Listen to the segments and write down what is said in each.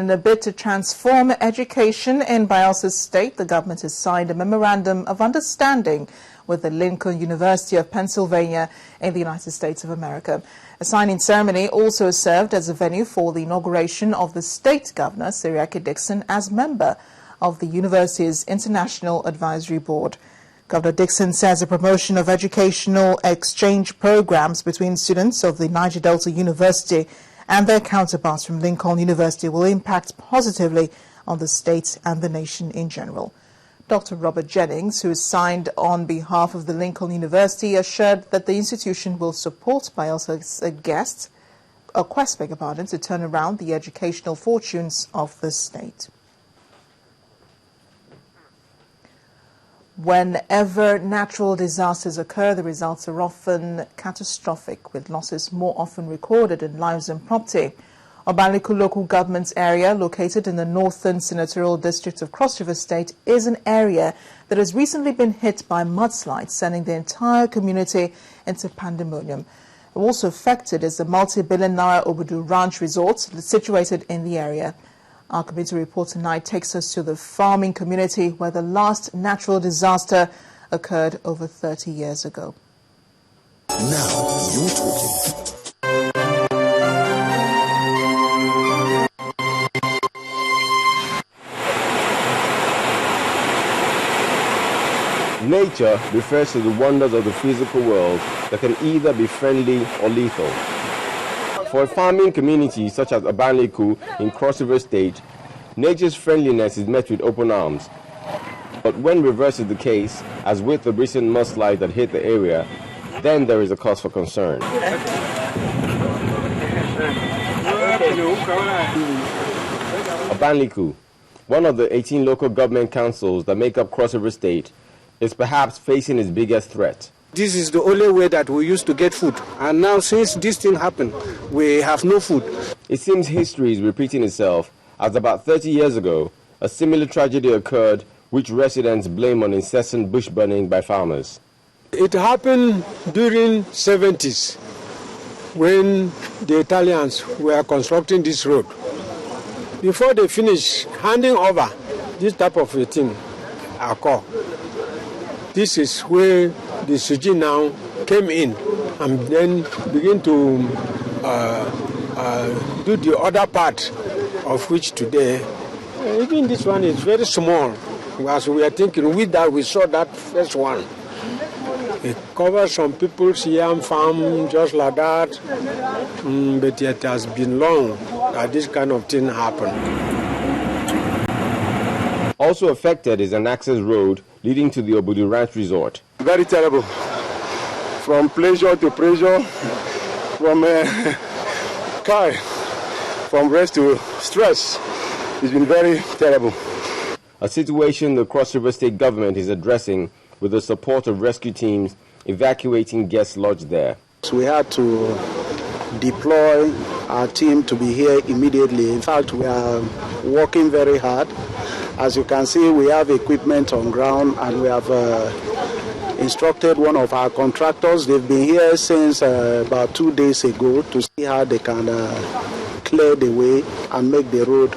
In a bid to transform education in Bayelsa State, the government has signed a memorandum of understanding with the Lincoln University of Pennsylvania in the United States of America. A signing ceremony also served as a venue for the inauguration of the state governor, Seriake Dickson, as member of the university's International Advisory Board. Governor Dickson says the promotion of educational exchange programs between students of the Niger Delta University and their counterparts from Lincoln University will impact positively on the state and the nation in general. Dr. Robert Jennings, who signed on behalf of the Lincoln University, assured that the institution will support Bayelsa's quest to turn around the educational fortunes of the state. Whenever natural disasters occur, the results are often catastrophic, with losses more often recorded in lives and property. Obanliku local government area, located in the northern senatorial district of Cross River State, is an area that has recently been hit by mudslides, sending the entire community into pandemonium. Also affected is the multi-billion naira Obudu Ranch Resort situated in the area. Our community report tonight takes us to the farming community where the last natural disaster occurred over 30 years ago. Now you're talking. Nature refers to the wonders of the physical world that can either be friendly or lethal. For a farming community such as Obanliku in Cross River State, nature's friendliness is met with open arms. But when reverse is the case, as with the recent mudslide that hit the area, then there is a cause for concern. Obanliku, one of the 18 local government councils that make up Cross River State, is perhaps facing its biggest threat. This is the only way that we used to get food. And now since this thing happened, we have no food. It seems history is repeating itself, as about 30 years ago, a similar tragedy occurred which residents blame on incessant bush burning by farmers. It happened during 70s when the Italians were constructing this road. Before they finished handing over this type of a thing, occur. This is where the Suji now came in and then begin to do the other part of which today, even this one is very small. As we are thinking, with that we saw that first one. It covers some people's yam farm just like that, but it has been long that this kind of thing happened. Also affected is an access road leading to the Obudu Ranch Resort. Very terrible. From pleasure to pressure, from from rest to stress. It's been very terrible. A situation the Cross River State government is addressing with the support of rescue teams evacuating guests lodged there. So we had to deploy our team to be here immediately. In fact, we are working very hard. As you can see, we have equipment on ground and we have instructed one of our contractors. They've been here since about 2 days ago to see how they can clear the way and make the road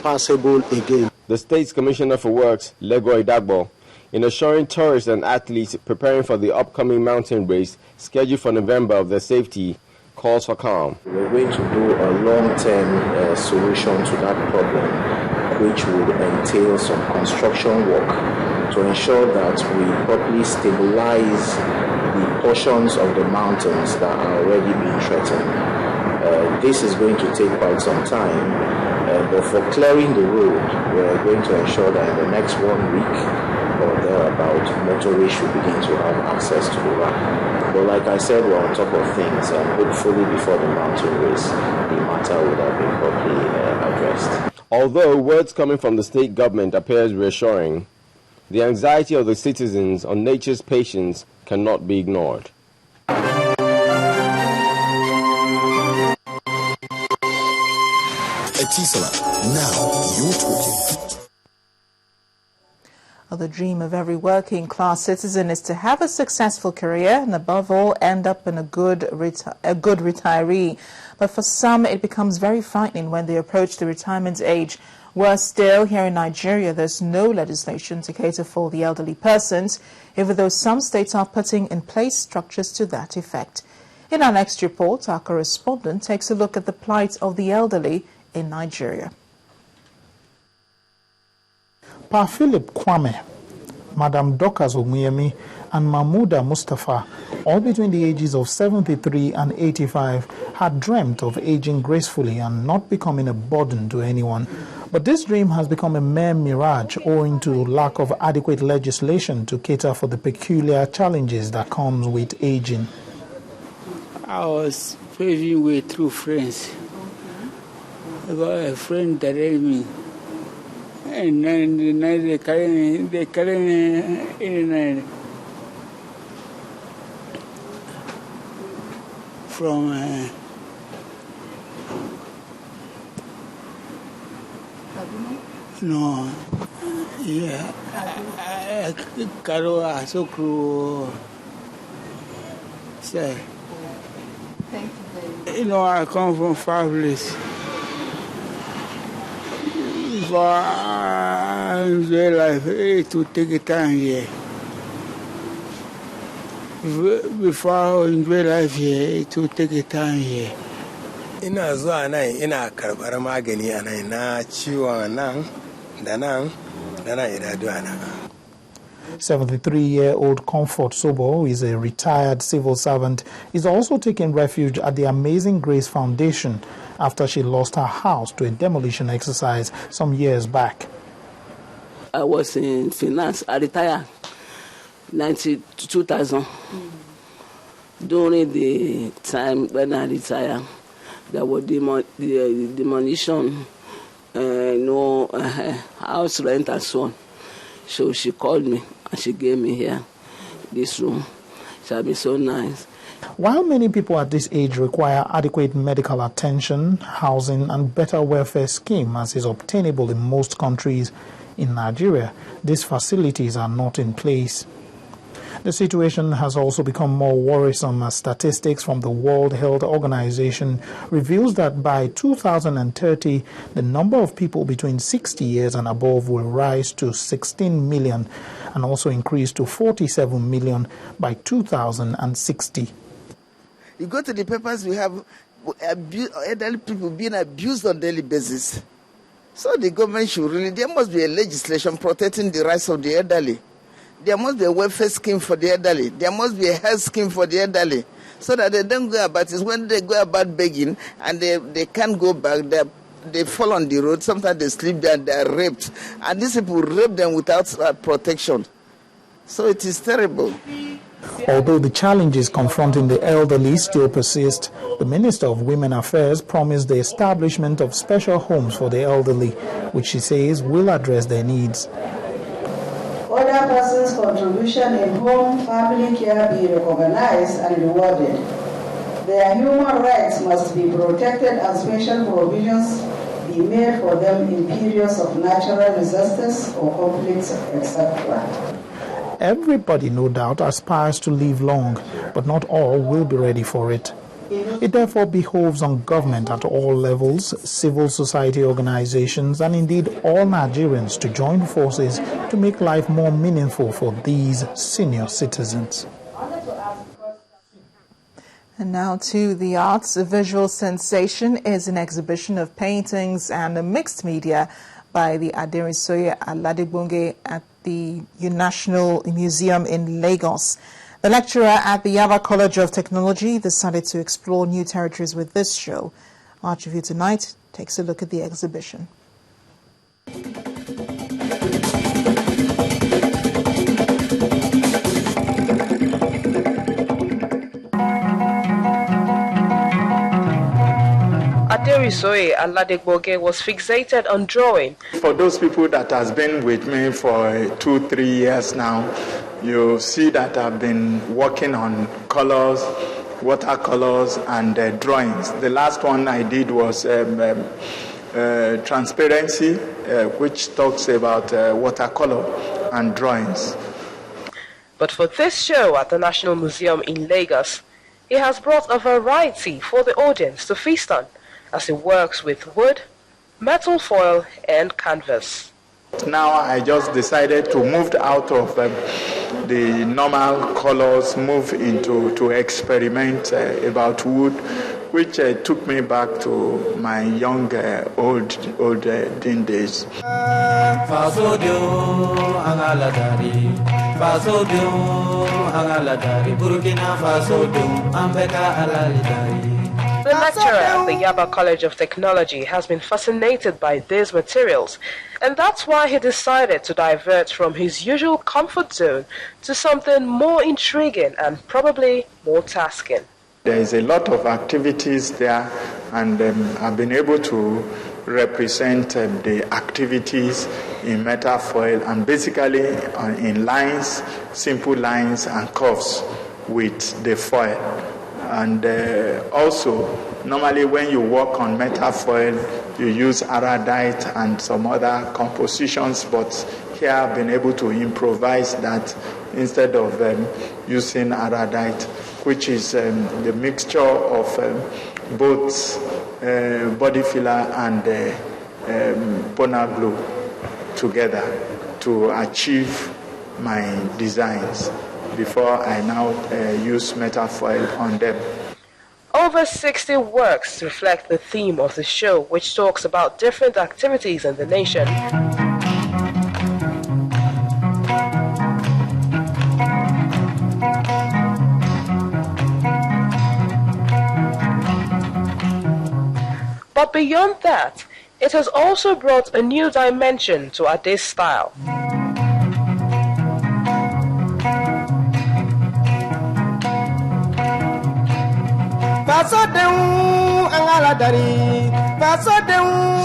passable again. The State's Commissioner for Works, Lego Idagbo, in assuring tourists and athletes preparing for the upcoming mountain race scheduled for November of their safety, calls for calm. We're going to do a long-term solution to that problem, which would entail some construction work to ensure that we properly stabilize the portions of the mountains that are already being threatened. This is going to take quite some time, but for clearing the road, we're going to ensure that in the next 1 week or thereabout, motorists should begin to have access to the road. But like I said, we're on top of things, and hopefully before the mountain race, the matter would have been properly addressed. Although words coming from the state government appears reassuring, the anxiety of the citizens on nature's patience cannot be ignored. Etisalat, now you're talking. The dream of every working class citizen is to have a successful career and above all end up in a good retiree. but for some it becomes very frightening when they approach the retirement age. Worse still, here in Nigeria, there's no legislation to cater for the elderly persons, even though some states are putting in place structures to that effect. In our next report, our correspondent takes a look at the plight of the elderly in Nigeria. Pa Philip Kwame, Madam Dorcas Oguyemi, and Mahmouda Mustafa, all between the ages of 73 and 85, had dreamt of aging gracefully and not becoming a burden to anyone. But this dream has become a mere mirage owing to lack of adequate legislation to cater for the peculiar challenges that comes with aging. I was paving way through friends. I got a friend that helped me. And then the night they carry me in from no, yeah, Karo Asokru say. You know, I come from far place. For I enjoy life, to take a time here. Before I enjoy life here, to take a time here. Ina zuwa nan ina karɓar magani a nan na ciwon nan da nan idanuwa nan. 73-year-old Comfort Sobo, who is a retired civil servant, is also taking refuge at the Amazing Grace Foundation after she lost her house to a demolition exercise some years back. I was in finance. I retired in 2000. During the time when I retired, there was demolition, house rent and so on. So she called me and she gave me here this room. It has been so nice. While many people at this age require adequate medical attention, housing and better welfare scheme as is obtainable in most countries, in Nigeria, these facilities are not in place. The situation has also become more worrisome as statistics from the World Health Organization reveals that by 2030, the number of people between 60 years and above will rise to 16 million and also increase to 47 million by 2060. You go to the papers, we have elderly people being abused on a daily basis. So the government should really, there must be a legislation protecting the rights of the elderly. There must be a welfare scheme for the elderly. There must be a health scheme for the elderly so that they don't go about it. When they go about begging and they can't go back, they fall on the road. Sometimes they sleep there and they are raped. And these people rape them without protection. So it is terrible. Although the challenges confronting the elderly still persist, the Minister of Women Affairs promised the establishment of special homes for the elderly, which she says will address their needs. Other persons' contribution in home family care be recognized and rewarded. Their human rights must be protected and special provisions be made for them in periods of natural disasters or conflicts, etc. Everybody, no doubt, aspires to live long, but not all will be ready for it. It therefore behoves on government at all levels, civil society organizations, and indeed all Nigerians to join forces to make life more meaningful for these senior citizens. And now to the arts. A visual sensation is an exhibition of paintings and a mixed media by the Aderisoye Aladegbonge at the National Museum in Lagos. The lecturer at the Yaba College of Technology decided to explore new territories with this show. Arch Review Tonight takes a look at the exhibition. Aderisoye Aladegbonge was fixated on drawing. For those people that has been with me for 2-3 years now, you see that I've been working on colors, watercolors, and drawings. The last one I did was transparency, which talks about watercolor and drawings. But for this show at the National Museum in Lagos, he has brought a variety for the audience to feast on as he works with wood, metal foil, and canvas. Now I just decided to move out of the normal colors, move into to experiment about wood, which took me back to my young old days. The lecturer at the Yaba College of Technology has been fascinated by these materials, and that's why he decided to divert from his usual comfort zone to something more intriguing and probably more tasking. There is a lot of activities there, and I've been able to represent the activities in metal foil and basically in lines, simple lines and curves with the foil. And also, normally when you work on metal foil, you use iridite and some other compositions, but here I've been able to improvise that instead of using iridite, which is the mixture of both body filler and Bona glue together to achieve my designs before I now use metal foil on them. Over 60 works reflect the theme of the show, which talks about different activities in the nation. But beyond that, it has also brought a new dimension to Ade's style.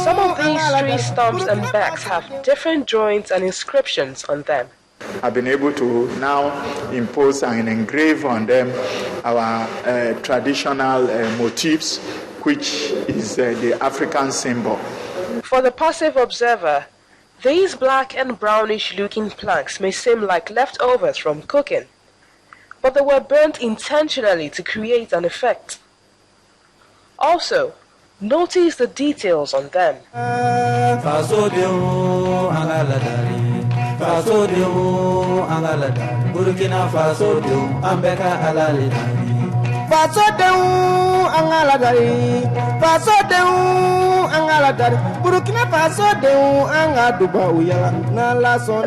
Some of these tree stumps and backs have different drawings and inscriptions on them. I've been able to now impose and engrave on them our traditional motifs, which is the African symbol. For the passive observer, these black and brownish looking planks may seem like leftovers from cooking, but they were burnt intentionally to create an effect. Also, notice the details on them. And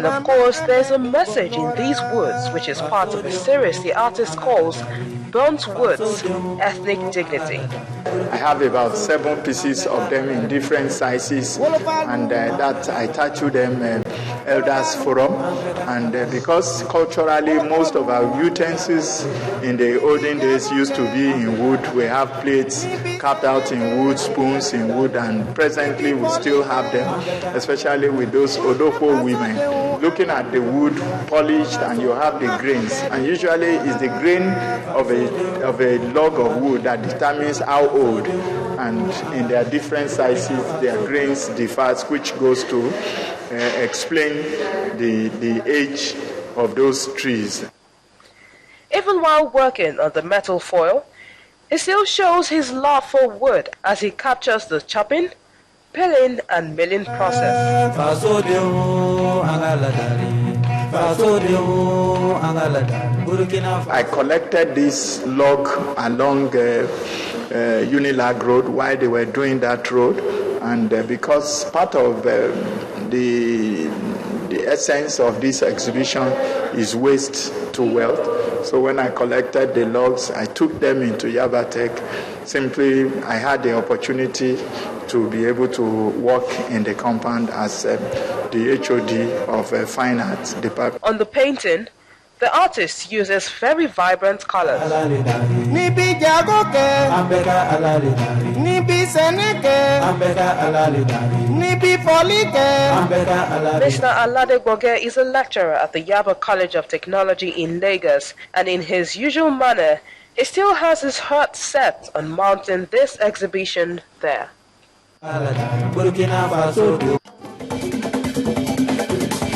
of course, there's a message in these words, which is part of a series the artist calls Burnt Woods, Ethnic Dignity. I have about 7 pieces of them in different sizes, and that I tattoo them Elders Forum. And because culturally most of our utensils in the olden days used to be in wood, we have plates carved out in wood, spoons in wood, and presently we still have them, especially with those Odoko women. Looking at the wood polished, and you have the grains, and usually it's the grain of a log of wood that determines how old, and in their different sizes their grains differ, which goes to explain the age of those trees. Even while working on the metal foil, he still shows his love for wood as he captures the chopping, peeling and milling process. I collected this log along Unilag Road while they were doing that road, and because part of the essence of this exhibition is waste to wealth. So when I collected the logs, I took them into Yabatech. Simply, I had the opportunity to be able to work in the compound as the HOD of Fine Arts Department. On the painting, the artist uses very vibrant colors. Mr. Aladegboge is a lecturer at the Yaba College of Technology in Lagos, and in his usual manner, he still has his heart set on mounting this exhibition there.